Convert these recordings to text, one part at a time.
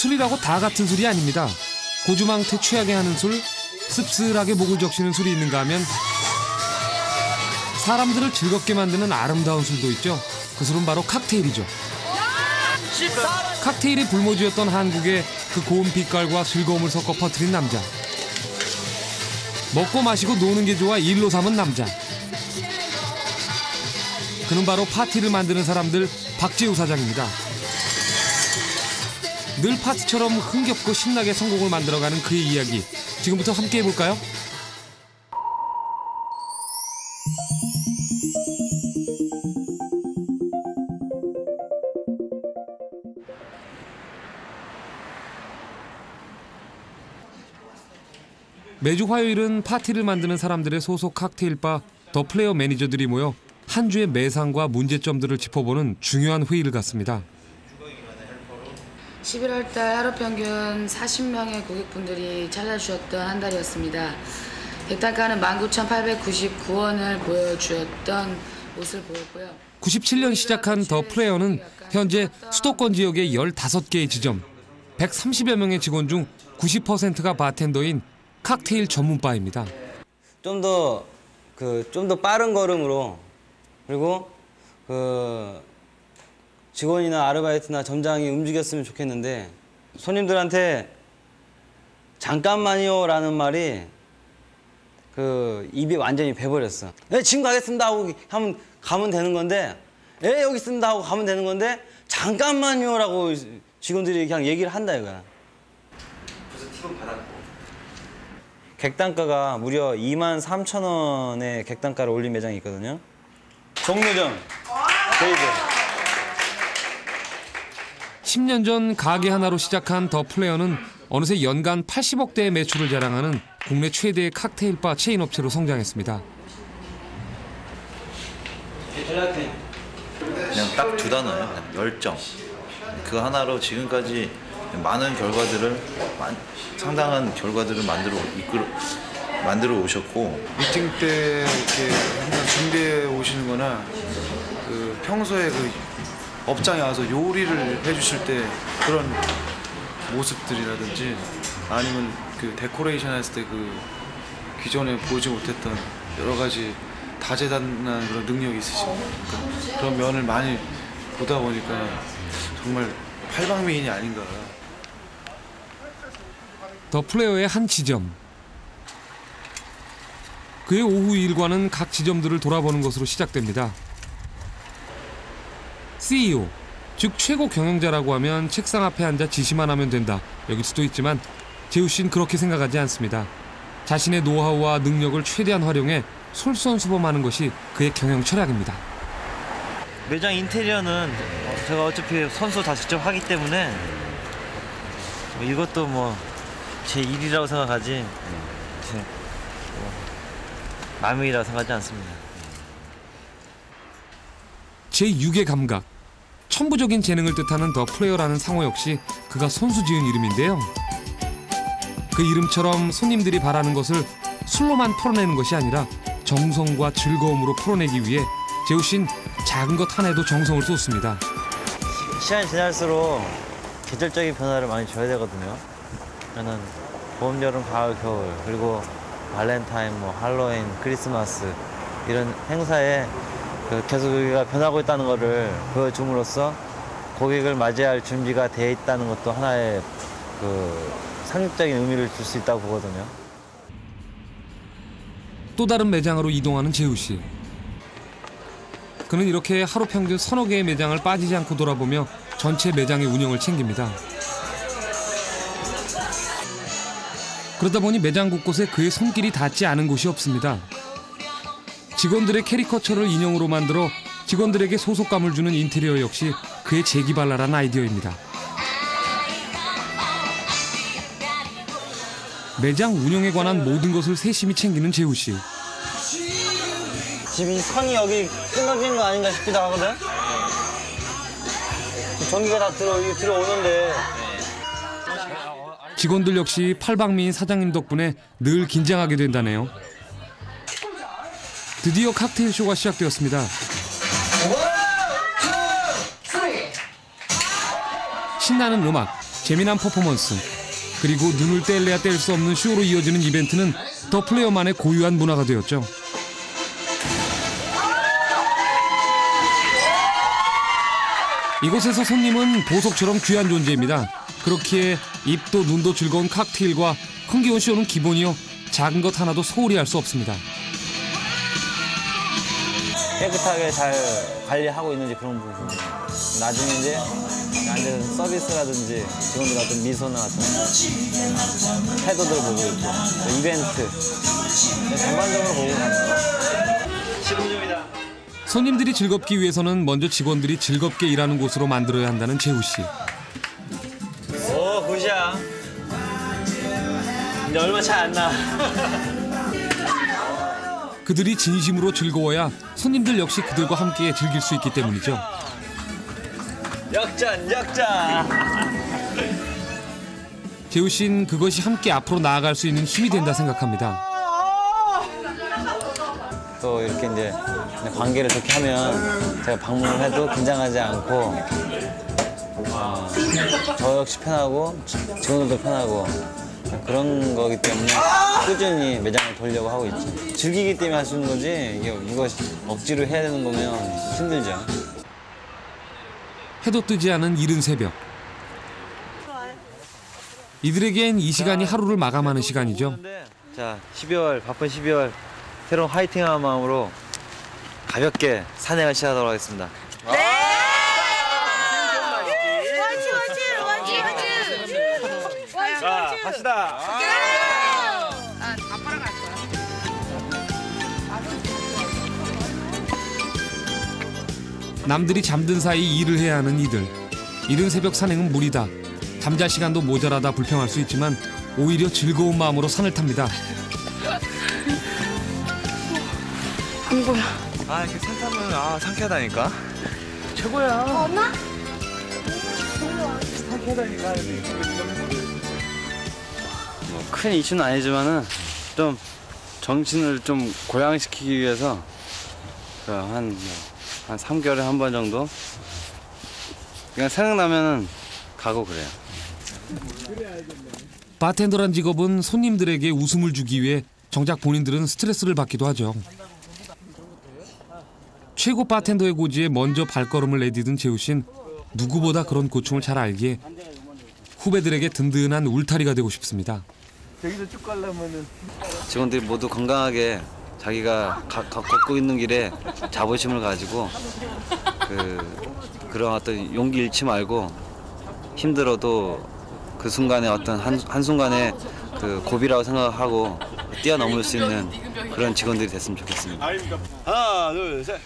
술이라고 다 같은 술이 아닙니다. 고주망태 취하게 하는 술, 씁쓸하게 목을 적시는 술이 있는가 하면 사람들을 즐겁게 만드는 아름다운 술도 있죠. 그 술은 바로 칵테일이죠. 칵테일이 불모지였던 한국에 그 고운 빛깔과 즐거움을 섞어 퍼뜨린 남자. 먹고 마시고 노는 게 좋아 일로 삼은 남자. 그는 바로 파티를 만드는 사람들 박재우 사장입니다. 늘 파티처럼 흥겹고 신나게 성공을 만들어가는 그의 이야기. 지금부터 함께 해볼까요? 매주 화요일은 파티를 만드는 사람들의 소속 칵테일바 더 플레이어 매니저들이 모여 한 주의 매상과 문제점들을 짚어보는 중요한 회의를 갖습니다. 11월 달 하루 평균 40명의 고객분들이 찾아주셨던 한 달이었습니다. 객단가는 19,899원을 보여주었던 모습을 보였고요. 97년 시작한 더 플레이어는 현재 수도권 지역의 15개의 지점, 130여 명의 직원 중 90%가 바텐더인 칵테일 전문 바입니다. 좀 더 빠른 걸음으로, 그리고 직원이나 아르바이트나 점장이 움직였으면 좋겠는데, 손님들한테 잠깐만요라는 말이 입이 완전히 배버렸어. 네, 지금 가겠습니다 하고 가면 되는 건데, 네, 여기 있습니다 하고 가면 되는 건데, 잠깐만요라고 직원들이 그냥 얘기를 한다 이거야. 그래서 팁은 받았고. 객단가가 무려 23,000원의 객단가를 올린 매장이 있거든요. 종로점 베이글. 10년 전 가게 하나로 시작한 더 플레이어는 어느새 연간 80억대의 매출을 자랑하는 국내 최대의 칵테일바 체인 업체로 성장했습니다. 그냥 딱 두 단어예요. 그냥 열정. 그 하나로 지금까지 많은 결과들을, 상당한 결과들을 만들어 오셨고, 미팅 때 이렇게 항상 준비해 오시는 거나 평소에 업장에 와서 요리를 해주실 때 그런 모습들이라든지, 아니면 데코레이션 했을 때 기존에 보지 못했던 여러 가지 다재다능한 그런 능력이 있으십니다. 그러니까 그런 면을 많이 보다 보니까 정말 팔방미인이 아닌가. 더 플레이어의 한 지점. 그의 오후 일과는 각 지점들을 돌아보는 것으로 시작됩니다. CEO, 즉 최고 경영자라고 하면 책상 앞에 앉아 지시만 하면 된다, 여길 수도 있지만 재우 씨는 그렇게 생각하지 않습니다. 자신의 노하우와 능력을 최대한 활용해 솔선수범하는 것이 그의 경영 철학입니다. 매장 인테리어는 제가 어차피 선수 다 직접 하기 때문에 이것도 제 일이라고 생각하지 제 남의 일이라고 생각하지 않습니다. 제6의 감각, 천부적인 재능을 뜻하는 더 플레이어라는 상호 역시 그가 손수 지은 이름인데요. 그 이름처럼 손님들이 바라는 것을 술로만 풀어내는 것이 아니라 정성과 즐거움으로 풀어내기 위해 재우 씨는 작은 것 하나에도 정성을 쏟습니다. 시간이 지날수록 계절적인 변화를 많이 줘야 되거든요. 저는 봄, 여름, 가을, 겨울, 그리고 발렌타인, 할로윈, 크리스마스 이런 행사에 계속 여기가 변하고 있다는 것을 보여줌으로써 고객을 맞이할 준비가 돼 있다는 것도 하나의 상징적인 의미를 줄 수 있다고 보거든요. 또 다른 매장으로 이동하는 재우 씨. 그는 이렇게 하루 평균 서너 개의 매장을 빠지지 않고 돌아보며 전체 매장의 운영을 챙깁니다. 그러다 보니 매장 곳곳에 그의 손길이 닿지 않은 곳이 없습니다. 직원들의 캐리커처를 인형으로 만들어 직원들에게 소속감을 주는 인테리어 역시 그의 재기발랄한 아이디어입니다. 매장 운영에 관한 모든 것을 세심히 챙기는 재우 씨. 지금 이 선이 여기 끊어진 거 아닌가 싶기도 하거든? 전기가 다 들어오는데. 직원들 역시 팔방미인 사장님 덕분에 늘 긴장하게 된다네요. 드디어 칵테일 쇼가 시작되었습니다. 신나는 음악, 재미난 퍼포먼스, 그리고 눈을 뗄래야 뗄 수 없는 쇼로 이어지는 이벤트는 더 플레이어만의 고유한 문화가 되었죠. 이곳에서 손님은 보석처럼 귀한 존재입니다. 그렇기에 입도 눈도 즐거운 칵테일과 흥겨운 쇼는 기본이요. 작은 것 하나도 소홀히 할 수 없습니다. 깨끗하게 잘 관리하고 있는지 그런 부분. 나중에 이제 앉은 서비스라든지 직원들 같은 미소나 어떤 태도들 보고 있고 이벤트 전반적으로 보고 갑니다. 손님들이 즐겁기 위해서는 먼저 직원들이 즐겁게 일하는 곳으로 만들어야 한다는 재우 씨. 오, 굿이야. 이제 얼마 차 안 나. 그들이 진심으로 즐거워야 손님들 역시 그들과 함께 즐길 수 있기 때문이죠. 역전, 역전. 재우 씨는 그것이 함께 앞으로 나아갈 수 있는 힘이 된다 생각합니다. 또 이렇게 이제 관계를 좋게 하면 제가 방문을 해도 긴장하지 않고 저 역시 편하고 직원들도 편하고 그런 거기 때문에 꾸준히 매장을 돌려고 하고 있죠. 즐기기 때문에 할 수 있는 거지 이거 억지로 해야 되는 거면 힘들죠. 해도 뜨지 않은 이른 새벽. 이들에겐 이 시간이 하루를 마감하는 시간이죠. 자, 12월 바쁜 12월 새로운 화이팅한 마음으로 가볍게 산행을 시작하도록 하겠습니다. 자, 갑시다. 아빠랑 갈 거야. 남들이 잠든 사이 일을 해야 하는 이들. 이른 새벽 산행은 무리다. 잠잘 시간도 모자라다 불평할 수 있지만 오히려 즐거운 마음으로 산을 탑니다. 아, 이렇게 산 타면 상쾌하다니까. 뭐 큰 이슈는 아니지만은 좀 정신을 좀 고양시키기 위해서 한 3개월에 한 번 정도 그냥 생각나면은 가고 그래요. 바텐더란 직업은 손님들에게 웃음을 주기 위해 정작 본인들은 스트레스를 받기도 하죠. 최고 바텐더의 고지에 먼저 발걸음을 내디딘 재우 씨는 누구보다 그런 고충을 잘 알기에 후배들에게 든든한 울타리가 되고 싶습니다. 직원들이 모두 건강하게 자기가 걷고 있는 길에 자부심을 가지고 그런 어떤 용기 잃지 말고 힘들어도 그 순간에 어떤 한순간에 그 고비라고 생각하고 뛰어넘을 수 있는 그런 직원들이 됐으면 좋겠습니다. 하나, 둘, 셋.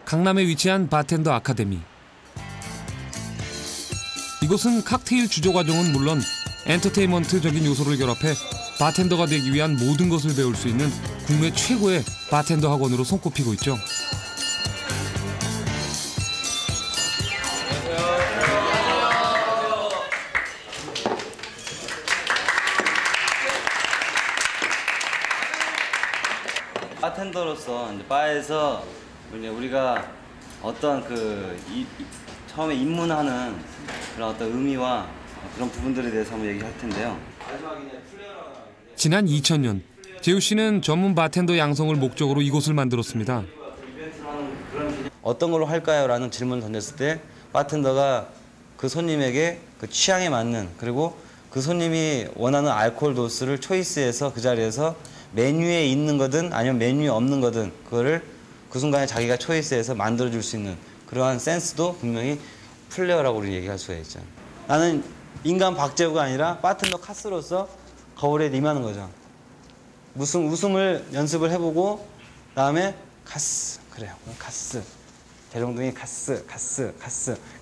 강남에 위치한 바텐더 아카데미. 이곳은 칵테일 주조 과정은 물론 엔터테인먼트적인 요소를 결합해 바텐더가 되기 위한 모든 것을 배울 수 있는 국내 최고의 바텐더 학원으로 손꼽히고 있죠. 바텐더로서 이제 바에서 이제 우리가 어떤 처음에 입문하는 그런 어떤 의미와 그런 부분들에 대해서 한번 얘기할 텐데요. 지난 2000년 재우 씨는 전문 바텐더 양성을 목적으로 이곳을 만들었습니다. 어떤 걸로 할까요? 라는 질문을 던졌을 때 바텐더가 그 손님에게 그 취향에 맞는 그리고 그 손님이 원하는 알코올 도수를 초이스해서 그 자리에서 메뉴에 있는 거든 아니면 메뉴에 없는 거든 그거를 그 순간에 자기가 초이스해서 만들어줄 수 있는 그러한 센스도 분명히 플레이어라고 우리 얘기할 수가 있죠. 나는 인간 박재우가 아니라 바텐더 카스로서 거울에 임하는 거죠. 웃음을 연습을 해보고 그다음에 카스 그래요. 카스 대롱둥이 카스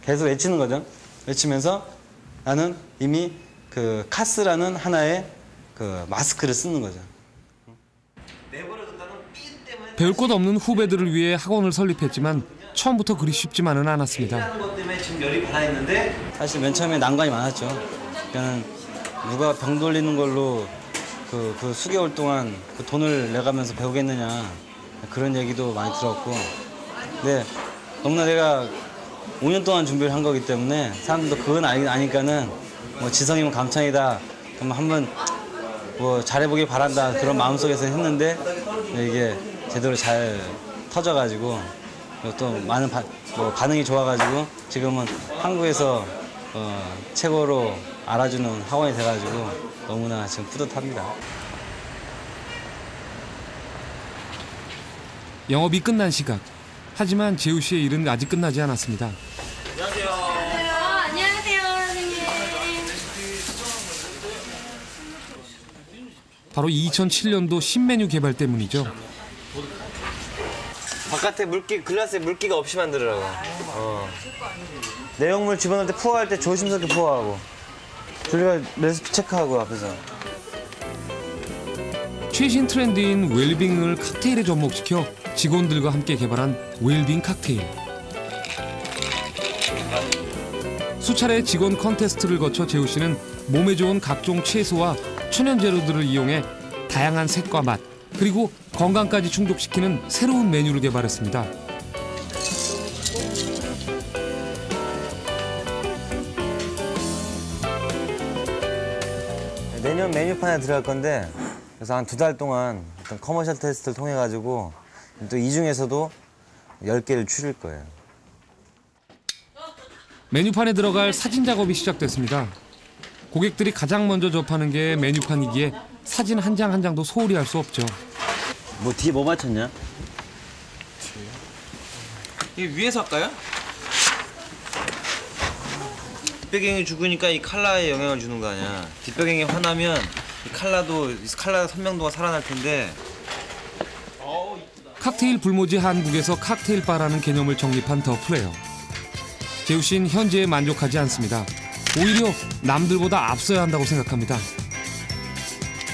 계속 외치는 거죠. 외치면서 나는 이미 그 카스라는 하나의 그 마스크를 쓰는 거죠. 배울 것 없는 후배들을 위해 학원을 설립했지만 처음부터 그리 쉽지만은 않았습니다. 하는 것 때문에 지금 열이 받아있는데 사실 맨 처음에 난관이 많았죠. 그냥 누가 병 돌리는 걸로 그 수개월 동안 그 돈을 내가면서 배우겠느냐 그런 얘기도 많이 들었고, 근데 너무나 내가 5년 동안 준비를 한 거기 때문에 사람들도 그건 아니까는 뭐 지성이면 감창이다, 그럼 한번 뭐 잘해보길 바란다 그런 마음속에서 했는데 이게 제대로 잘 터져가지고 또 많은 반응이 좋아가지고 지금은 한국에서 최고로 알아주는 학원이 돼가지고 너무나 지금 뿌듯합니다. 영업이 끝난 시각. 하지만 재우 씨의 일은 아직 끝나지 않았습니다. 안녕하세요, 선생님. 바로 2007년도 신메뉴 개발 때문이죠. 바깥에 글라스에 물기가 없이 만들으라고. 내용물 집어넣을 때 포화할 때 조심스럽게 포화하고. 줄리가 레시피 체크하고 앞에서. 최신 트렌드인 웰빙을 칵테일에 접목시켜 직원들과 함께 개발한 웰빙 칵테일. 수차례 직원 컨테스트를 거쳐 재우 씨는 몸에 좋은 각종 채소와 천연 재료들을 이용해 다양한 색과 맛, 그리고 건강까지 충족시키는 새로운 메뉴를 개발했습니다. 내년 메뉴판에 들어갈 건데, 그래서 한 2달 동안 어떤 커머셜 테스트를 통해 가지고 또 이 중에서도 10개를 추릴 거예요. 메뉴판에 들어갈 사진 작업이 시작됐습니다. 고객들이 가장 먼저 접하는 게 메뉴판이기에 사진 한 장 한 장도 소홀히 할 수 없죠. 뭐 뒤에 뭐 맞췄냐? 이게 위에서 할까요? 뒷배경이 죽으니까 이 컬러에 영향을 주는 거 아니야. 뒷배경이 환하면 이 컬러 선명도가 살아날 텐데. 칵테일 불모지 한국에서 칵테일 바라는 개념을 정립한 더 플레이어. 재우 씨는 현재에 만족하지 않습니다. 오히려 남들보다 앞서야 한다고 생각합니다.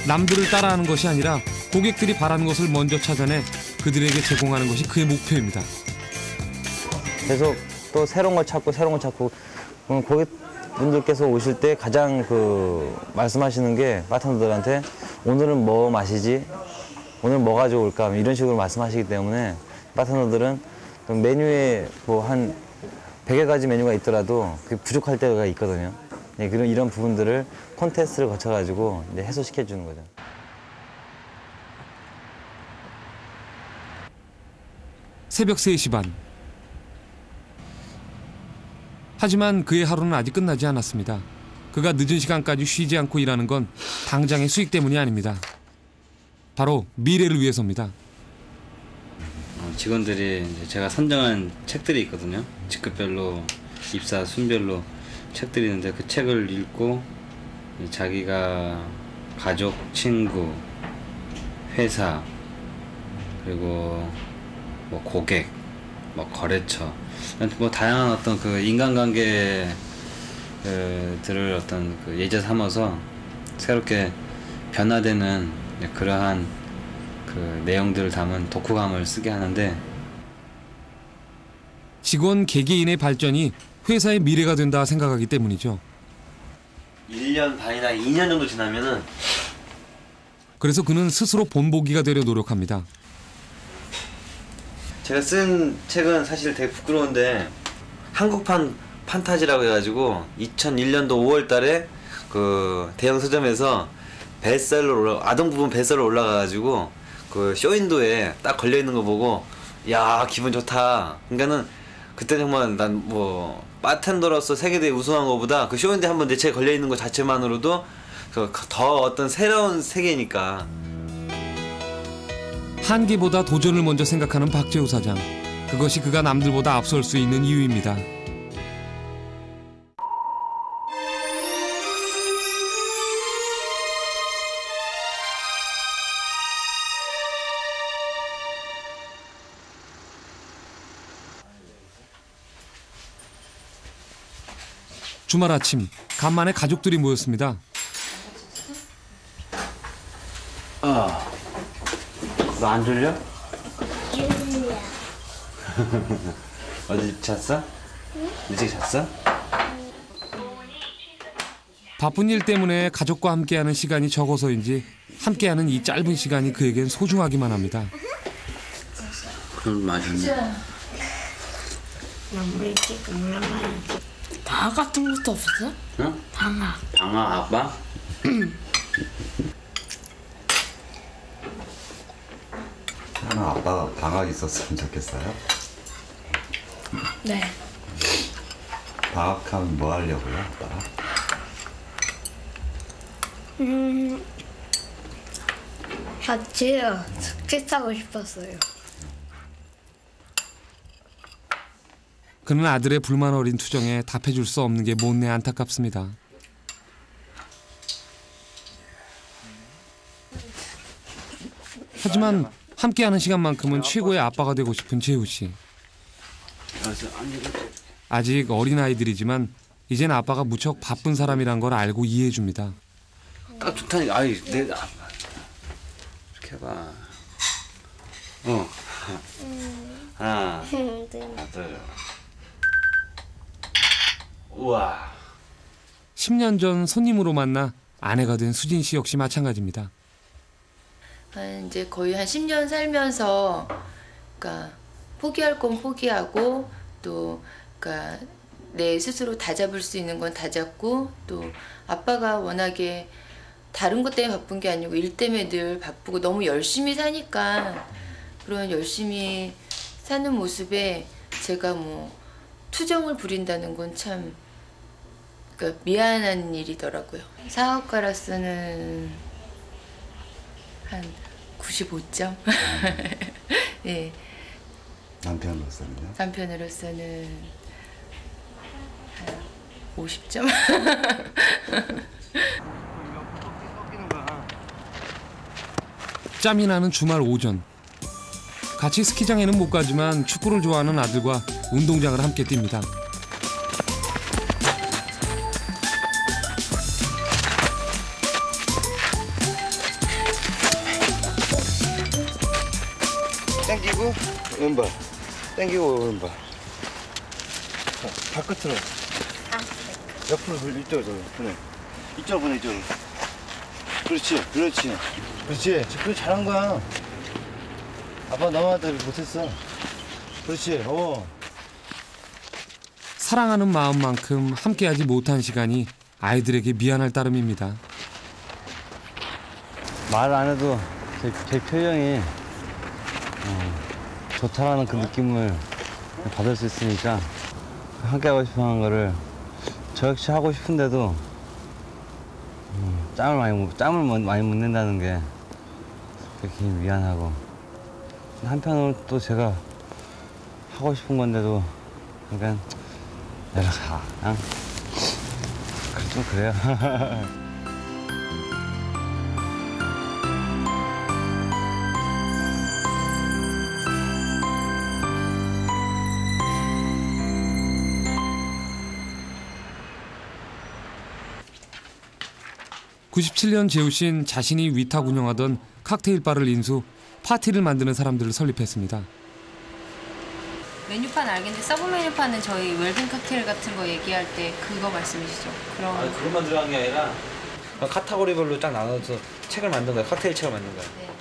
남들을 따라하는 것이 아니라 고객들이 바라는 것을 먼저 찾아내 그들에게 제공하는 것이 그의 목표입니다. 계속 또 새로운 걸 찾고 고객분들께서 오실 때 가장 말씀하시는 게 바텐더들한테 오늘은 뭐 마시지? 오늘 뭐 가져올까? 이런 식으로 말씀하시기 때문에 바텐더들은 메뉴에 뭐 한 100여 가지 메뉴가 있더라도 그게 부족할 때가 있거든요. 네, 이런 부분들을 콘테스트를 거쳐가지고 이제 해소시켜 주는 거죠. 새벽 3시 반. 하지만 그의 하루는 아직 끝나지 않았습니다. 그가 늦은 시간까지 쉬지 않고 일하는 건 당장의 수익 때문이 아닙니다. 바로 미래를 위해서입니다. 직원들이 이제 제가 선정한 책들이 있거든요. 직급별로, 입사 순별로 책들이 있는데 그 책을 읽고 자기가 가족, 친구, 회사, 그리고 뭐 고객, 뭐 거래처, 뭐 다양한 어떤 그 인간관계들을 어떤 그 예제 삼아서 새롭게 변화되는 그러한 그 내용들을 담은 독후감을 쓰게 하는데, 직원 개개인의 발전이 회사의 미래가 된다 생각하기 때문이죠. 1년 반이나 2년 정도 지나면은 그래서 그는 스스로 본보기가 되려 노력합니다. 제가 쓴 책은 사실 되게 부끄러운데 한국판 판타지라고 해가지고 2001년도 5월 달에 그 대형 서점에서 아동 부분 베스트셀러 올라가가지고 그 쇼윈도에 딱 걸려있는 거 보고 야 기분 좋다. 그러니까는 그때 정말 난 뭐 바텐더로서 세계대회 우승한 거보다 그 쇼윈도에 한번 내 책에 걸려있는 거 자체만으로도 더 어떤 새로운 세계니까. 한계보다 도전을 먼저 생각하는 박재우 사장. 그것이 그가 남들보다 앞설 수 있는 이유입니다. 주말 아침, 간만에 가족들이 모였습니다. 너 안 졸려? 어디 잤어? 일찍 잤어? 바쁜 일 때문에 가족과 함께하는 시간이 적어서인지 함께하는 이 짧은 시간이 그에겐 소중하기만 합니다. 그럼 맛있네. 방학 같은 것도 없었어? 응? 방학. 방아 아빠? 하나 아빠가 방학 있었으면 좋겠어요? 네. 방학하면 뭐 하려고요, 아빠가? 같이 스키 타고 싶었어요. 그는 아들의 불만 어린 투정에 답해줄 수 없는 게 못내 안타깝습니다. 하지만 함께하는 시간만큼은 최고의 아빠가 되고 싶은 재우 씨. 아직 어린아이들이지만 이젠 아빠가 무척 바쁜 사람이란 걸 알고 이해해 줍니다. 딱 좋다니까. 아이, 이렇게 해봐. 하나, 둘. 우와. 10년 전 손님으로 만나 아내가 된 수진 씨 역시 마찬가지입니다. 이제 거의 한 10년 살면서 그러니까 포기할 건 포기하고 또 그러니까 내 스스로 다 잡을 수 있는 건 다 잡고 또 아빠가 워낙에 다른 것 때문에 바쁜 게 아니고 일 때문에 늘 바쁘고 너무 열심히 사니까 그런 열심히 사는 모습에 제가 뭐 투정을 부린다는 건 참 그러니까 미안한 일이더라고요. 사업가로서는 한 95점? 네. 남편으로서는요? 남편으로서는 한 50점? 짬이 나는 주말 오전. 같이 스키장에는 못 가지만 축구를 좋아하는 아들과 운동장을 함께 뜁니다. 땡기고 왼발. 땡기고 왼발. 발끝으로. 옆으로 돌려. 이쪽으로 보내. 이쪽으로 보내. 이쪽으로. 그렇지. 그렇지. 그렇지. 그래 잘한 거야. 아빠 너한테 못했어. 그렇지. 사랑하는 마음만큼 함께하지 못한 시간이 아이들에게 미안할 따름입니다. 말 안 해도 제 표정이 좋다라는 그 느낌을 받을 수 있으니까 함께 하고 싶어 하는 거를 저 역시 하고 싶은데도 짬을 많이 못 낸다는 게 그렇게 미안하고 한편으로 또 제가 하고 싶은 건데도 그냥 내가 그냥 좀 그래요. 97년 재우 씨는 자신이 위탁 운영하던 칵테일 바를 인수, 파티를 만드는 사람들을 설립했습니다. 메뉴판 알겠는데 서브 메뉴판은 저희 웰빙 칵테일 같은 거 얘기할 때 그거 말씀이시죠? 그런 그것만 들어간 게 아니라 카테고리별로 딱 나눠서 책을 만든 거야. 칵테일 책을 만든 거야. 네.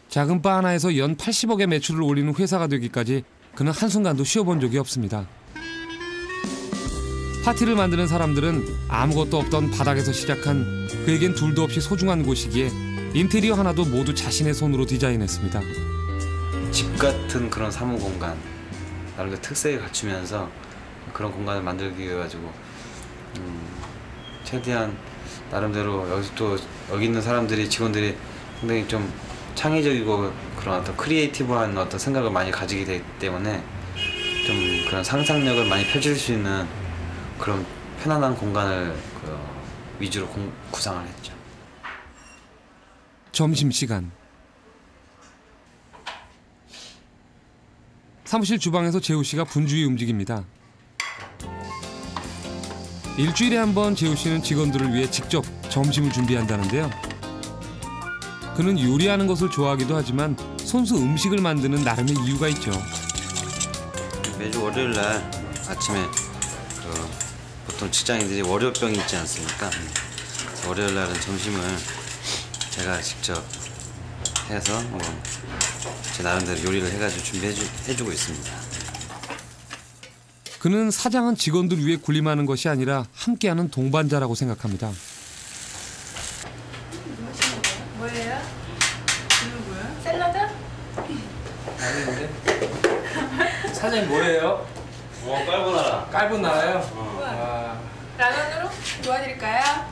작은 바 하나에서 연 80억의 매출을 올리는 회사가 되기까지 그는 한순간도 쉬어본 적이 없습니다. 파티를 만드는 사람들은 아무것도 없던 바닥에서 시작한 그에겐 둘도 없이 소중한 곳이기에 인테리어 하나도 모두 자신의 손으로 디자인했습니다. 집 같은 그런 사무 공간, 나름대로 특색을 갖추면서 그런 공간을 만들기 위해 가지고 최대한 나름대로 여기 있는 사람들이 직원들이 상당히 좀 창의적이고 그런 어떤 크리에이티브한 어떤 생각을 많이 가지게 되기 때문에 좀 그런 상상력을 많이 펼칠 수 있는 그런 편안한 공간을 위주로 구상을 했죠. 점심시간. 사무실 주방에서 재우 씨가 분주히 움직입니다. 일주일에 한 번 재우 씨는 직원들을 위해 직접 점심을 준비한다는데요. 그는 요리하는 것을 좋아하기도 하지만 손수 음식을 만드는 나름의 이유가 있죠. 매주 월요일 날 아침에 보통 직장인들이 월요병이 있지 않습니까? 월요일 날은 점심을 제가 직접 해서 제 나름대로 요리를 해가지고 준비해주고 있습니다. 그는 사장은 직원들 위해 군림하는 것이 아니라 함께하는 동반자라고 생각합니다. 뭐예요? 누구야? 샐러드? 아닌데? 사장님 뭐예요? 깔보나라. 깔보나라요? 우와. 라면으로 도와드릴까요?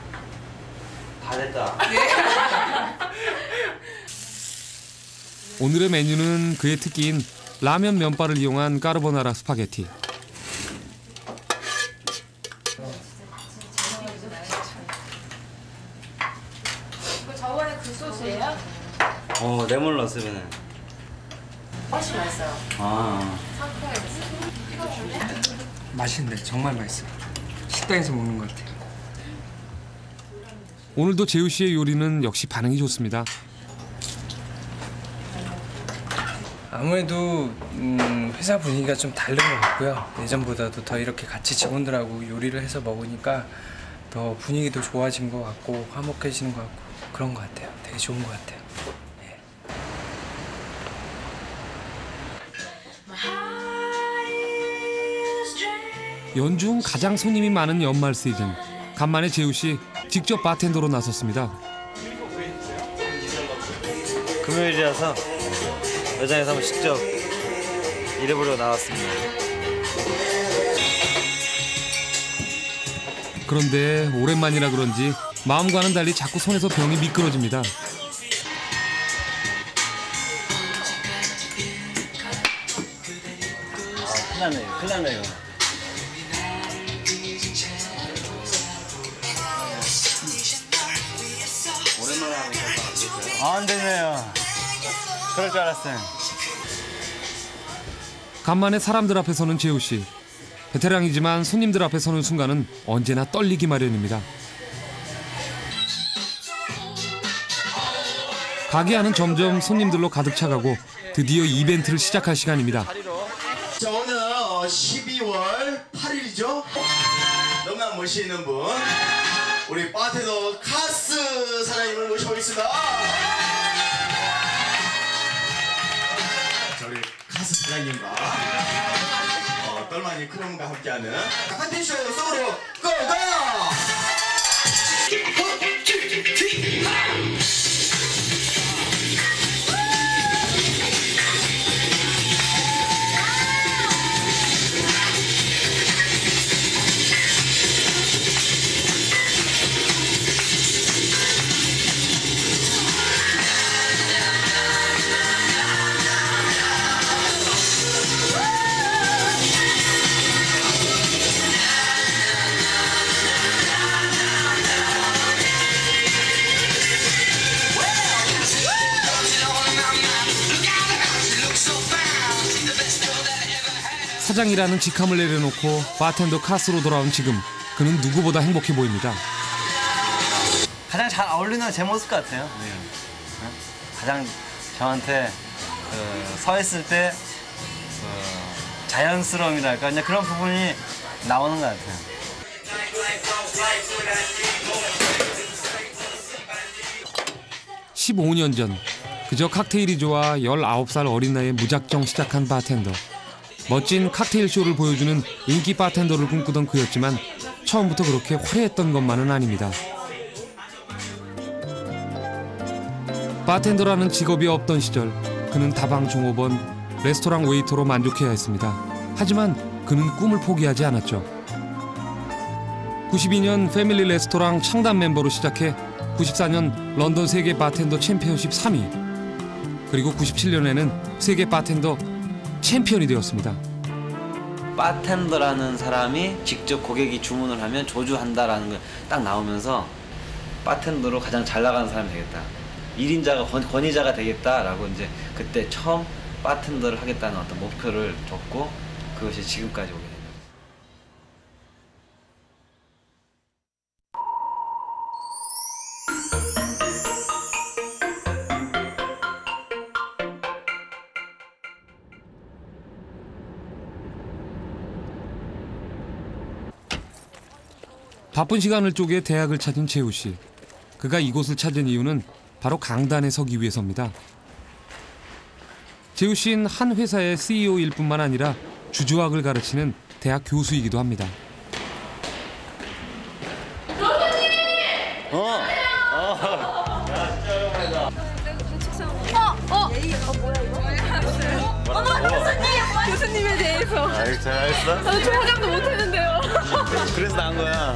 다 됐다. 오늘의 메뉴는 그의 특기인 라면 면발을 이용한 까르보나라 스파게티. 이거 저번에 그 소스예요? 레몬 넣었으면은. 훨씬 맛있어요. 맛있는데 정말 맛있어요. 식당에서 먹는 것 같아요. 오늘도 재우 씨의 요리는 역시 반응이 좋습니다. 아무래도 회사 분위기가 좀 다른 것 같고요. 예전보다도 더 이렇게 같이 직원들하고 요리를 해서 먹으니까 더 분위기도 좋아진 것 같고 화목해지는 것 같고 그런 것 같아요. 되게 좋은 것 같아요. 연중 가장 손님이 많은 연말 시즌. 간만에 재우 씨 직접 바텐더로 나섰습니다. 금요일이라서 매장에서 한번 직접 일해보려고 나왔습니다. 그런데 오랜만이라 그런지 마음과는 달리 자꾸 손에서 병이 미끄러집니다. 큰일 났네요. 안 되네요. 그럴 줄 알았어요. 간만에 사람들 앞에 서는 재우 씨. 베테랑이지만 손님들 앞에 서는 순간은 언제나 떨리기 마련입니다. 가게 안은 점점 손님들로 가득 차가고 드디어 이벤트를 시작할 시간입니다. 자, 오늘 12월 8일이죠. 너무나 멋있는 분, 우리 바텐더 카스 사장님을 모셔보겠습니다. 자, 우리 카스 사장님과 떨마니 크롬과 함께하는 파티쇼 속으로 고고! 사장이라는 직함을 내려놓고 바텐더 카스로 돌아온 지금 그는 누구보다 행복해 보입니다. 가장 잘 어울리는 제 모습 같아요. 가장 저한테 서 있을 때 자연스러움이랄까 그냥 그런 부분이 나오는 것 같아요. (15년) 전 그저 칵테일이 좋아 19살 어린 나이에 무작정 시작한 바텐더. 멋진 칵테일 쇼를 보여주는 인기 바텐더를 꿈꾸던 그였지만 처음부터 그렇게 화려했던 것만은 아닙니다. 바텐더라는 직업이 없던 시절 그는 다방 종업원, 레스토랑 웨이터로 만족해야 했습니다. 하지만 그는 꿈을 포기하지 않았죠. 92년 패밀리 레스토랑 창단 멤버로 시작해 94년 런던 세계 바텐더 챔피언십 3위, 그리고 97년에는 세계 바텐더 챔피언이 되었습니다. 바텐더라는 사람이 직접 고객이 주문을 하면 조주한다라는 게 딱 나오면서 바텐더로 가장 잘 나가는 사람이 되겠다. 1인자가 권위자가 되겠다라고 이제 그때 처음 바텐더를 하겠다는 어떤 목표를 줬고 그것이 지금까지 오게 됩니다. 바쁜 시간을 쪼개 대학을 찾은 재우 씨. 그가 이곳을 찾은 이유는 바로 강단에 서기 위해서입니다. 재우 씨는 한 회사의 CEO일 뿐만 아니라 주조학을 가르치는 대학 교수이기도 합니다. 교수님에 대해서. 아이, 잘했어? 저는 조작도 못했는데요. 그래서 나온 거야.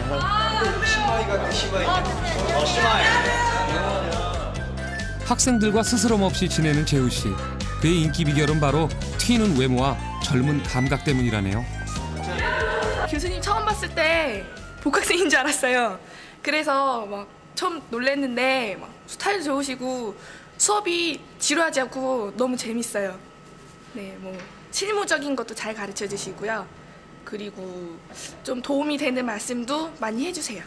학생들과 스스럼 없이 지내는 재우 씨. 그의 인기 비결은 바로 튀는 외모와 젊은 감각 때문이라네요. 교수님 처음 봤을 때 복학생인 줄 알았어요. 그래서 막 처음 놀랬는데 막 스타일도 좋으시고 수업이 지루하지 않고 너무 재밌어요. 네, 뭐 실무적인 것도 잘 가르쳐 주시고요. 그리고 좀 도움이 되는 말씀도 많이 해주세요.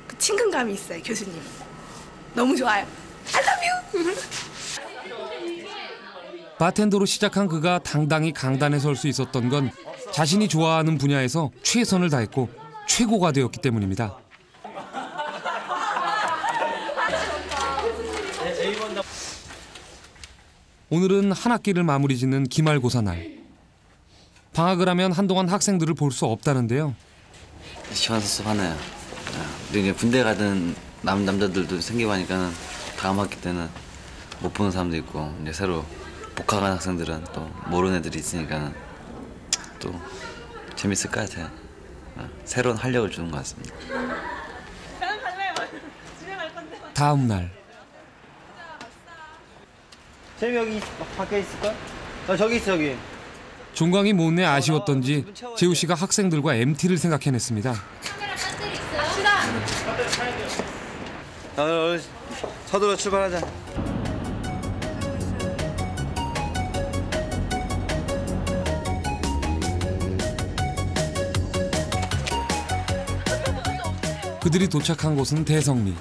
그 친근감이 있어요, 교수님. 너무 좋아요. I love you. 바텐더로 시작한 그가 당당히 강단에 설 수 있었던 건 자신이 좋아하는 분야에서 최선을 다했고 최고가 되었기 때문입니다. 오늘은 한 학기를 마무리 짓는 기말고사 날. 방학을 하면 한동안 학생들을 볼 수 없다는데요. 시원섭섭 하네요. 우리 이제 군대 가던 남자들도 생기고 하니까 다음 학기 때는 못 보는 사람도 있고 이제 새로 복학한 학생들은 또 모르는 애들이 있으니까 또 재밌을 것 같아요. 새로운 활력을 주는 것 같습니다. 다음 날. 쌤 여기 밖에 있을까? 저기 있어 저기. 종강이 못내 아쉬웠던지 재우 씨가 학생들과 MT를 생각해냈습니다. 서둘러 출발하자. 그들이 도착한 곳은 대성리.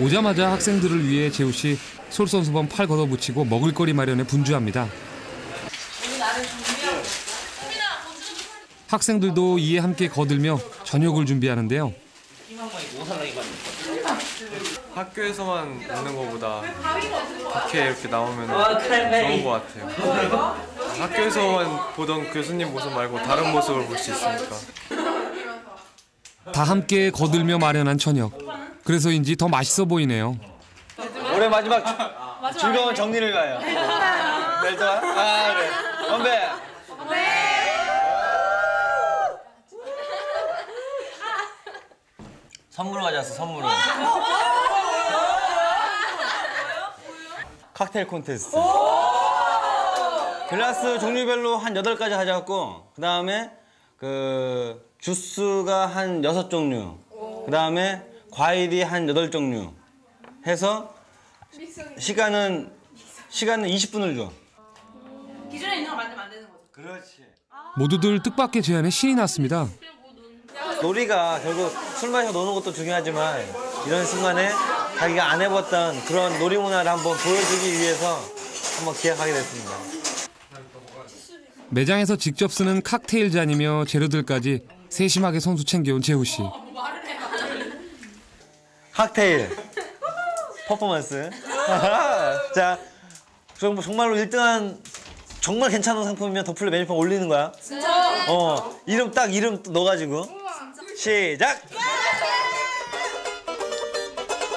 오자마자 학생들을 위해 재우 씨 솔선수범 팔 걷어붙이고 먹을거리 마련에 분주합니다. 학생들도 이에 함께 거들며 저녁을 준비하는데요. 학교에서만 먹는 것보다 밖에 이렇게 나오면 좋은 것 같아요. 학교에서만 보던 교수님 모습 말고 다른 모습을 볼 수 있으니까. 다 함께 거들며 마련한 저녁. 그래서인지 더 맛있어 보이네요. 올해 마지막 즐거운 정리를 가요. 네, 좋아. 아, 그래. 건배. 선물을 가져왔어, 선물을. 칵테일 콘테스트. 글라스 종류별로 한 8가지 가져왔고, 그 다음에 그 주스가 한 6종류, 그 다음에 과일이 한 8종류 해서 시간은 20분을 줘. 기존에 있는 거 만들면 안 되는 거죠? 그렇지. 모두들 뜻밖의 제안에 신이 났습니다. 놀이가 결국 술 마시고 노는 것도 중요하지만 이런 순간에 자기가 안 해봤던 그런 놀이 문화를 한번 보여주기 위해서 한번 기획하게 됐습니다. 매장에서 직접 쓰는 칵테일 잔이며 재료들까지 세심하게 손수 챙겨온 재우 씨. 칵테일 퍼포먼스. 자, 정말로 1등한 정말 괜찮은 상품이면 더플레 메뉴판 올리는 거야. 진짜? 이름 넣어가지고. 시작!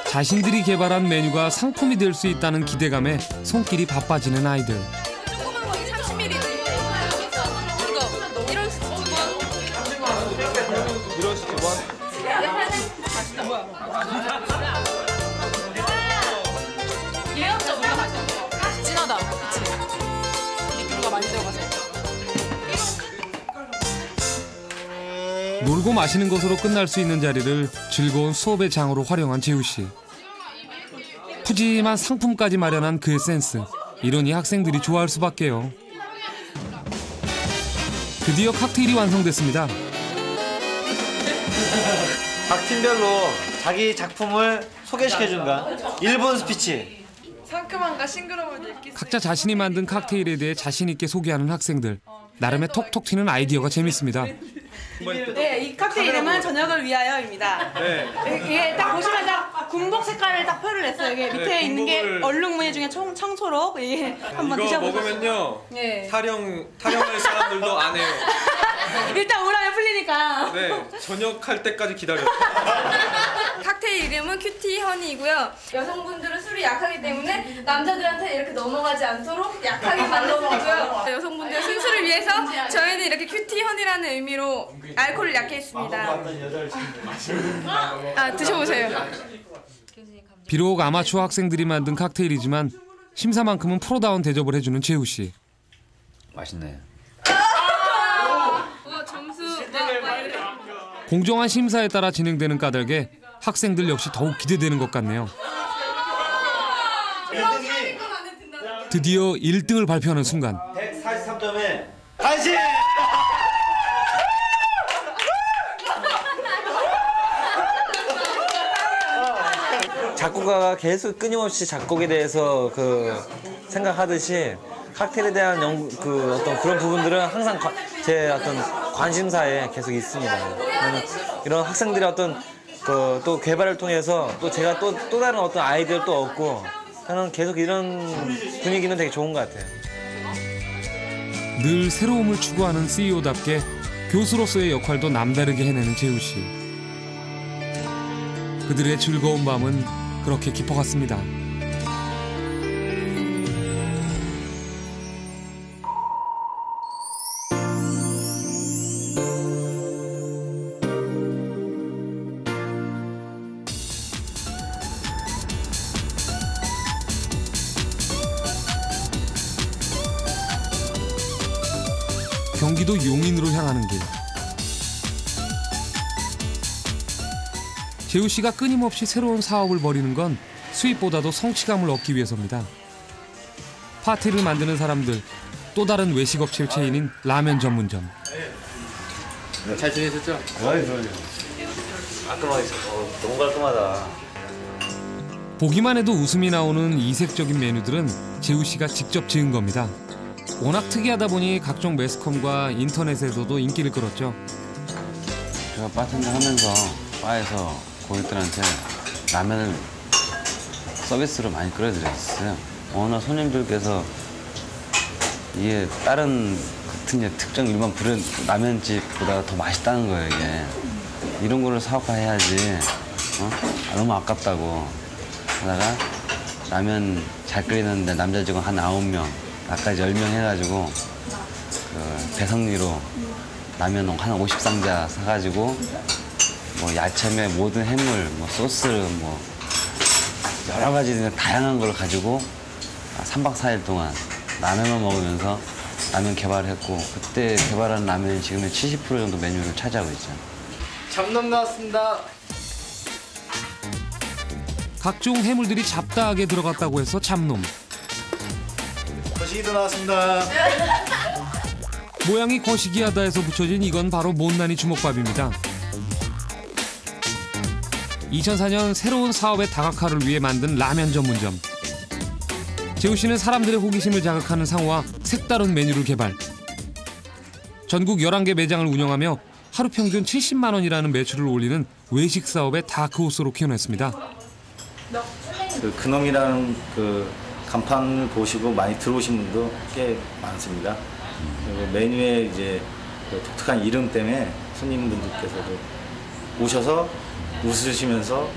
자신들이 개발한 메뉴가 상품이 될 수 있다는 기대감에 손길이 바빠지는 아이들. 조그만 거 30ml. 이거 이런 스틱 2번. 이런 스틱 2번. 맛있다. 뭐야? 얘가 진짜 뭐야 맛있어. 진하다. 그치? 미트가 많이 들어가서. 놀고 마시는 것으로 끝날 수 있는 자리를 즐거운 수업의 장으로 활용한 재우 씨. 푸짐한 상품까지 마련한 그의 센스. 이러니 학생들이 좋아할 수밖에요. 드디어 칵테일이 완성됐습니다. 각 팀별로 자기 작품을 소개시켜주는 거야. 1분 스피치. 상큼함과 싱그러움을 느끼. 각자 자신이 만든 칵테일에 대해 자신 있게 소개하는 학생들. 나름의 톡톡 튀는 아이디어가 재밌습니다. 네, 이 칵테일 이름은 저녁을 위하여입니다. 네. 이게 딱 보시면 딱 군복 색깔을 딱 표를 냈어요. 이게 밑에 네, 있는 게 군복을- 얼룩무늬 중에 청초록. 이게 한번 이거 드셔보세요. 먹으면요. 네. 타령할 사람들도 안 해요. 일단 우울하면 풀리니까. 네, 저녁할 때까지 기다려요. 칵테일 이름은 큐티 허니이고요. 여성분들은 술이 약하기 때문에 남자들한테 이렇게 넘어가지 않도록 약하게 만들었고요. 여성분들 순수를 위해서 저희는 이렇게 큐티 허니라는 의미로 알코올을 약해 했습니다. 드셔보세요. 비록 아마추어 학생들이 만든 칵테일이지만 심사만큼은 프로다운 대접을 해주는 재우 씨. 맛있네. 점수. 공정한 심사에 따라 진행되는 까닭에 학생들 역시 더욱 기대되는 것 같네요. 드디어 1등을 발표하는 순간 143점에 간신! 작곡가가 계속 끊임없이 작곡에 대해서 생각하듯이 칵테일에 대한 어떤 그런 부분들은 항상 제 어떤 관심사에 계속 있습니다. 이런 학생들의 어떤 또 개발을 통해서 또 제가 또 다른 어떤 아이디어를 또 얻고 저는 계속 이런 분위기는 되게 좋은 것 같아요. 늘 새로움을 추구하는 CEO답게 교수로서의 역할도 남다르게 해내는 재우 씨. 그들의 즐거운 밤은 그렇게 깊어갔습니다. 경기도 용인으로 향하는 길. 재우 씨가 끊임없이 새로운 사업을 벌이는 건 수입보다도 성취감을 얻기 위해서입니다. 파티를 만드는 사람들, 또 다른 외식업체 체인인 라면 전문점. 잘 지내셨죠? 깔끔하게 너무 깔끔하다. 보기만 해도 웃음이 나오는 이색적인 메뉴들은 재우 씨가 직접 지은 겁니다. 워낙 특이하다 보니 각종 매스컴과 인터넷에서도 인기를 끌었죠. 제가 바텐더 하면서 바에서 고객들한테 라면을 서비스로 많이 끓여드렸어요. 어느 손님들께서 이게 다른 같은 특정 일반 브랜드 라면집보다 더 맛있다는 거예요, 이게. 이런 거를 사업화해야지. 너무 아깝다고 하다가 라면 잘 끓이는데 남자 직원 한 9명, 나까지 10명 해가지고 배성리로 라면 한 50상자 사가지고 뭐 야채며 모든 해물, 뭐 소스, 뭐 여러 가지 다양한 걸 가지고 3박 4일 동안 라면만 먹으면서 라면 개발했고 그때 개발한 라면이 지금의 70% 정도 메뉴를 차지하고 있죠. 잡놈 나왔습니다. 각종 해물들이 잡다하게 들어갔다고 해서 잡놈. 거시기도 나왔습니다. 모양이 거시기하다 해서 붙여진 이건 바로 못난이 주먹밥입니다. 2004년 새로운 사업의 다각화를 위해 만든 라면 전문점. 재우 씨는 사람들의 호기심을 자극하는 상호와 색다른 메뉴를 개발. 전국 11개 매장을 운영하며 하루 평균 70만 원이라는 매출을 올리는 외식 사업의 다크호스로 키워냈습니다. 근엄이라는 간판을 보시고 많이 들어오신 분도 꽤 많습니다. 그리고 메뉴에 이제 독특한 이름 때문에 손님분들께서도 오셔서 웃으시면서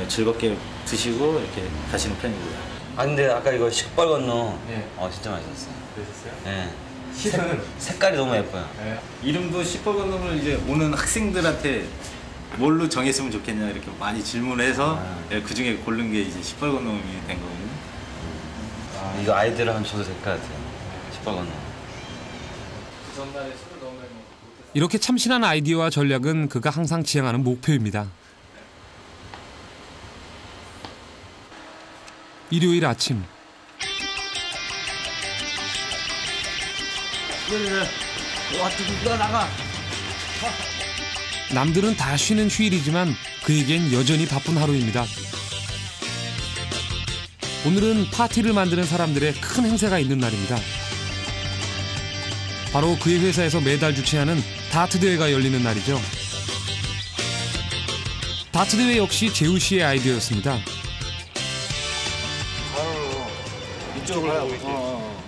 즐겁게 드시고 이렇게 가시는 편이고요. 근데 아까 이거 시뻘건노 진짜 맛있었어요. 그러셨어요? 네. 시선은 색깔이 너무 예뻐요. 이름도 시뻘건 놈을 이제 오는 학생들한테 뭘로 정했으면 좋겠냐 이렇게 많이 질문해서 그 중에 고른 게 이제 시뻘건 놈이 된 거거든요. 이거 아이디어를 하면 줘도 될 것 같아요. 시뻘건노. 이렇게 참신한 아이디어와 전략은 그가 항상 지향하는 목표입니다. 일요일 아침. 남들은 다 쉬는 휴일이지만 그에겐 여전히 바쁜 하루입니다. 오늘은 파티를 만드는 사람들의 큰 행사가 있는 날입니다. 바로 그의 회사에서 매달 주최하는 다트 대회가 열리는 날이죠. 다트 대회 역시 재우 씨의 아이디어였습니다. 이쪽으로 가고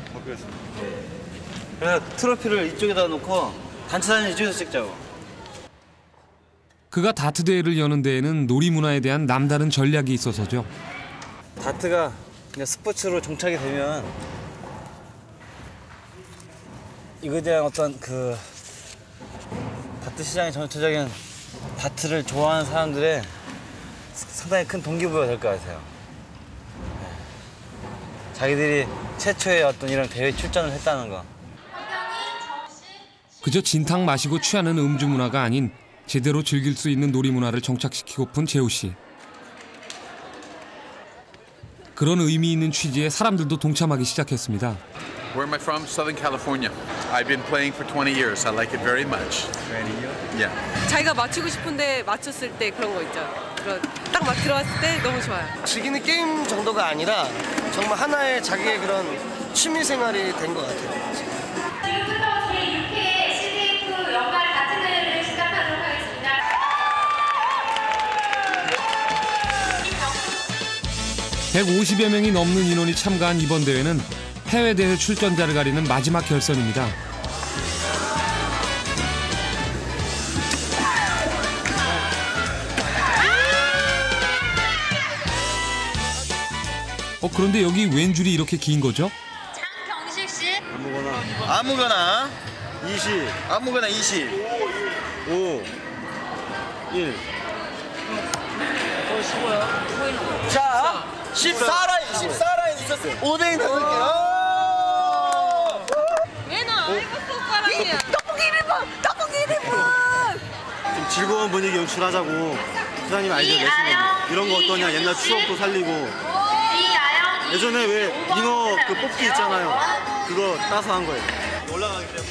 그래서 트로피를 이쪽에다 놓고 단체 사진 이쪽에서 찍자고. 그가 다트 대회를 여는 데에는 놀이 문화에 대한 남다른 전략이 있어서죠. 다트가 그냥 스포츠로 정착이 되면 이거에 대한 어떤 그 다트 시장의 전체적인 다트를 좋아하는 사람들의 상당히 큰 동기부여가 될 것 같아요. 자기들이 최초의 어떤 이런 대회 출전을 했다는 거. 그저 진탕 마시고 취하는 음주 문화가 아닌 제대로 즐길 수 있는 놀이 문화를 정착시키고픈 재우 씨. 그런 의미 있는 취지에 사람들도 동참하기 시작했습니다. Where am I from? Southern California. I've been playing for 20 years. I like it very much. 20 years? Yeah. 자기가 맞추고 싶은데 맞췄을 때 그런 거 있죠. 딱 막 들어왔을 때 너무 좋아요. 즐기는 게임 정도가 아니라 정말 하나의 자기의 그런 취미 생활이 된 것 같아요. 지금부터 제6회 CDF 연말 다트 대회를 시작하도록 하겠습니다. 150여 명이 넘는 인원이 참가한 이번 대회는 해외 대회 출전자를 가리는 마지막 결선입니다. 그런데 여기 웬 줄이 이렇게 긴 거죠? 장경식 씨. 아무거나 20. 아무거나 20. 5. 1. 15요. 자, 14라인 있었어요. 5대1 해볼게요. 얘는 아이고 손가락이야. 떡볶이 1번! 떡볶이 1번! 좀 즐거운 분위기 연출하자고 부사님 아이디어 내신 겁니다. 이런 거 어떠냐, 옛날 추억도 살리고. 예전에 왜 잉어 그 뽑기 있잖아요. 그거 따서 한 거예요. 올라가기 때문에.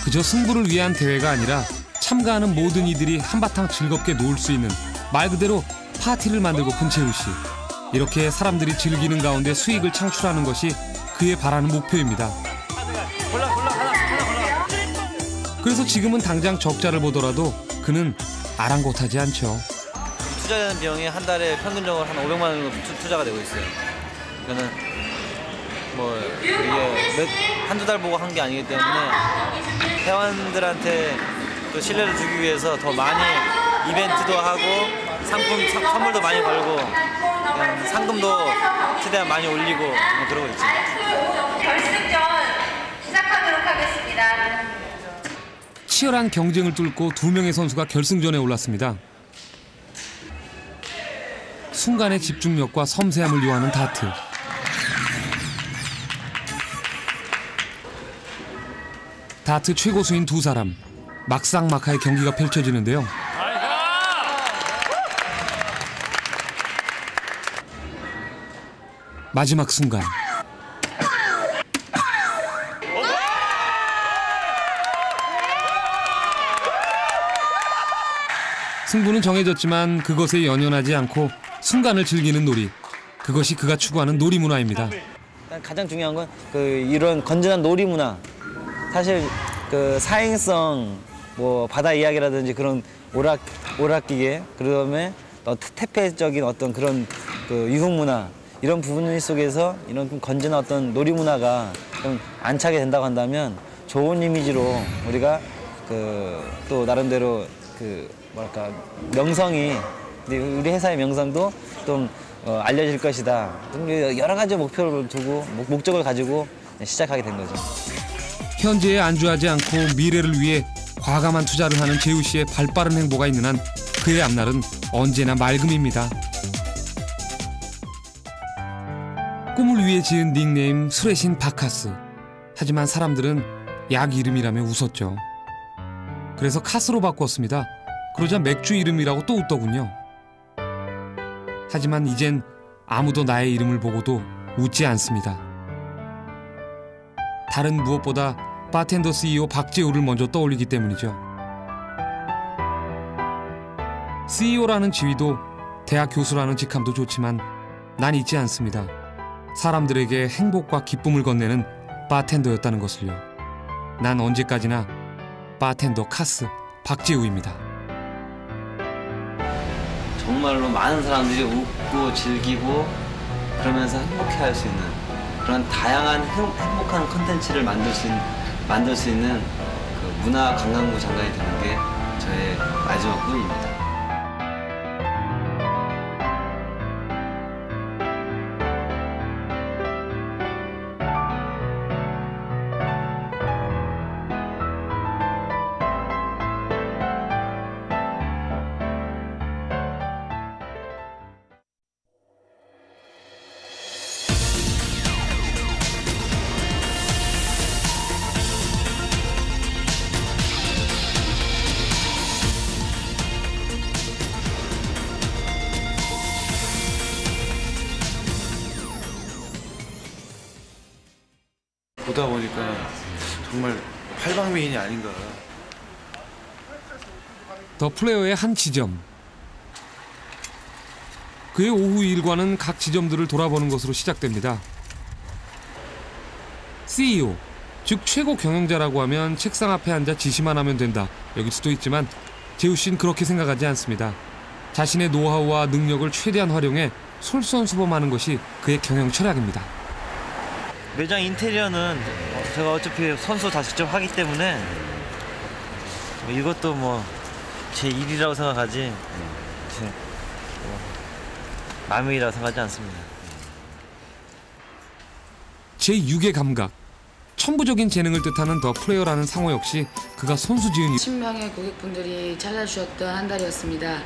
그저 승부를 위한 대회가 아니라 참가하는 모든 이들이 한바탕 즐겁게 놀 수 있는 말 그대로 파티를 만들고픈 재우 씨. 이렇게 사람들이 즐기는 가운데 수익을 창출하는 것이 그의 바라는 목표입니다. 그래서 지금은 당장 적자를 보더라도 그는 아랑곳하지 않죠. 투자되는 비용이 한 달에 평균적으로 한 500만 원 정도 투자가 되고 있어요. 그러니까는 뭐 이게 한두 달 보고 한 게 아니기 때문에 회원들한테 또 신뢰를 주기 위해서 더 많이 이벤트도 하고 선물도 많이 걸고 상금도 최대한 많이 올리고 그러고 있죠. 결승전 시작하도록 하겠습니다. 치열한 경쟁을 뚫고 2명의 선수가 결승전에 올랐습니다. 순간의 집중력과 섬세함을 요하는 다트. 다트 최고수인 두 사람. 막상막하의 경기가 펼쳐지는데요. 마지막 순간. 승부는 정해졌지만 그것에 연연하지 않고 순간을 즐기는 놀이. 그것이 그가 추구하는 놀이 문화입니다. 가장 중요한 건 이런 건전한 놀이 문화. 사실 그 사행성, 뭐 바다 이야기라든지 그런 오락기계, 그다음에 태폐적인 어떤 그런 그 유흥 문화 이런 부분 속에서 이런 좀 건전한 어떤 놀이 문화가 좀 안착이 된다고 한다면 좋은 이미지로 우리가 또 나름대로 뭐랄까 명성이 우리 회사의 명성도 좀 알려질 것이다. 여러 가지 목표를 두고 목적을 가지고 시작하게 된 거죠. 현재에 안주하지 않고 미래를 위해 과감한 투자를 하는 재우 씨의 발빠른 행보가 있는 한 그의 앞날은 언제나 맑음입니다. 꿈을 위해 지은 닉네임 술의 바카스. 하지만 사람들은 약 이름이라며 웃었죠. 그래서 카스로 바꿨습니다. 그러자 맥주 이름이라고 또 웃더군요. 하지만 이젠 아무도 나의 이름을 보고도 웃지 않습니다. 다른 무엇보다 바텐더 CEO 박재우를 먼저 떠올리기 때문이죠. CEO라는 지위도 대학 교수라는 직함도 좋지만 난 잊지 않습니다. 사람들에게 행복과 기쁨을 건네는 바텐더였다는 것을요. 난 언제까지나 바텐더 카스 박재우입니다. 정말로 많은 사람들이 웃고 즐기고 그러면서 행복해할 수 있는 그런 다양한 행복한 콘텐츠를 만들 수 있는 그 문화 관광부 장관이 되는 게 저의 마지막 꿈입니다. 보다 보니까 정말 팔방미인이 아닌가. 더 플레이어의 한 지점. 그의 오후 일과는 각 지점들을 돌아보는 것으로 시작됩니다. CEO, 즉 최고 경영자라고 하면 책상 앞에 앉아 지시만 하면 된다. 여길 수도 있지만 재우 씨는 그렇게 생각하지 않습니다. 자신의 노하우와 능력을 최대한 활용해 솔선수범하는 것이 그의 경영 철학입니다. 매장 인테리어는 제가 어차피 선수 다 직접 하기 때문에 이것도 뭐 제 일이라고 생각하지 제 남의 일이라고 생각하지 않습니다. 제6의 감각, 천부적인 재능을 뜻하는 더 플레이어라는 상호 역시 그가 손수 지은 10명의 고객분들이 찾아주셨던 한 달이었습니다.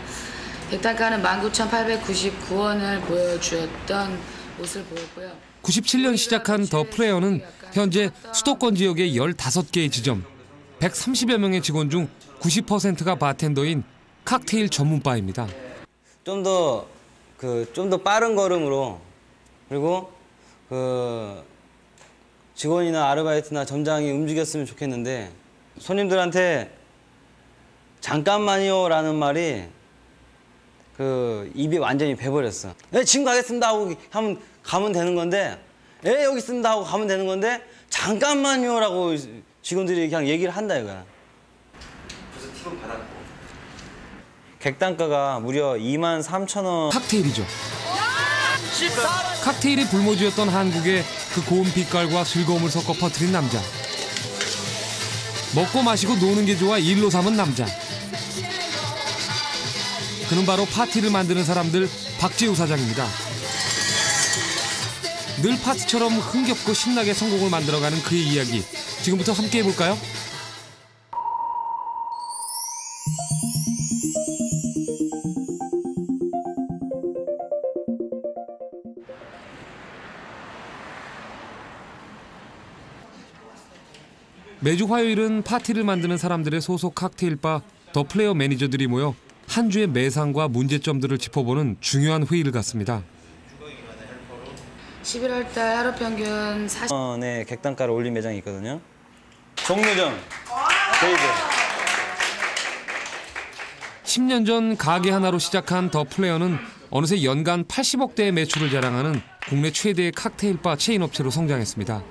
백단가는 19,899원을 보여주었던 옷을 보였고요. 97년 시작한 더 플레이어는 현재 수도권 지역의 15개의 지점, 130여 명의 직원 중 90%가 바텐더인 칵테일 전문 바입니다. 좀 더 빠른 걸음으로 그리고 직원이나 아르바이트나 점장이 움직였으면 좋겠는데 손님들한테 잠깐만요라는 말이 입이 완전히 배버렸어. 네, 지금 가겠습니다 하고 가면 되는 건데 예, 여기 있습니다 하고 가면 되는 건데 잠깐만요라고 직원들이 그냥 얘기를 한다 이거야. 벌써 팁은 받았고. 객단가가 무려 23,000원. 칵테일이죠. 칵테일이 불모지였던 한국에 그 고운 빛깔과 즐거움을 섞어 퍼뜨린 남자. 먹고 마시고 노는 게 좋아 일로 삼은 남자. 그는 바로 파티를 만드는 사람들 박재우 사장입니다. 늘 파티처럼 흥겹고 신나게 성공을 만들어가는 그의 이야기. 지금부터 함께 해볼까요? 매주 화요일은 파티를 만드는 사람들의 소속 칵테일바 더 플레이어 매니저들이 모여 한 주의 매상과 문제점들을 짚어보는 중요한 회의를 갖습니다. 11월 달 하루 평균 40원의 객단가를 올린 매장이 있거든요. 종로점 데이즈. 10년 전 가게 하나로 시작한 더 플레이어는 어느새 연간 80억대의 매출을 자랑하는 국내 최대의 칵테일바 체인 업체로 성장했습니다.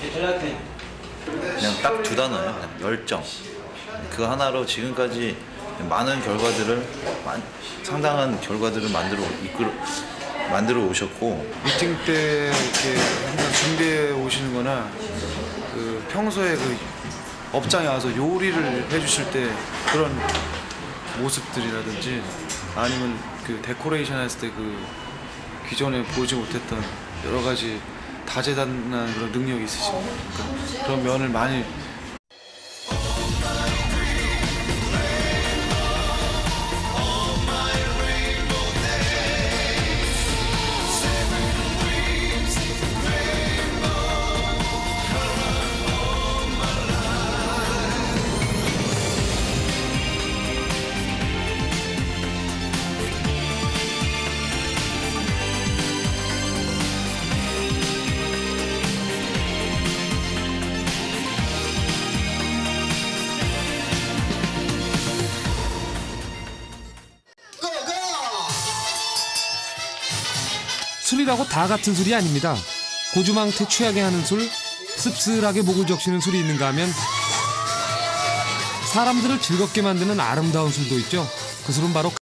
그냥 딱 두 단어예요. 그냥 열정. 그 하나로 지금까지 많은 결과들을 상당한 결과들을 만들어 오셨고 미팅 때 이렇게 항상 준비해 오시는 거나 평소에 업장에 와서 요리를 해주실 때 그런 모습들이라든지 아니면 데코레이션 했을 때 기존에 보지 못했던 여러 가지 다재다능한 그런 능력이 있으신 그러니까 그런 면을 많이 술이라고 다 같은 술이 아닙니다. 고주망태 취하게 하는 술, 씁쓸하게 목을 적시는 술이 있는가 하면 사람들을 즐겁게 만드는 아름다운 술도 있죠. 그 술은 바로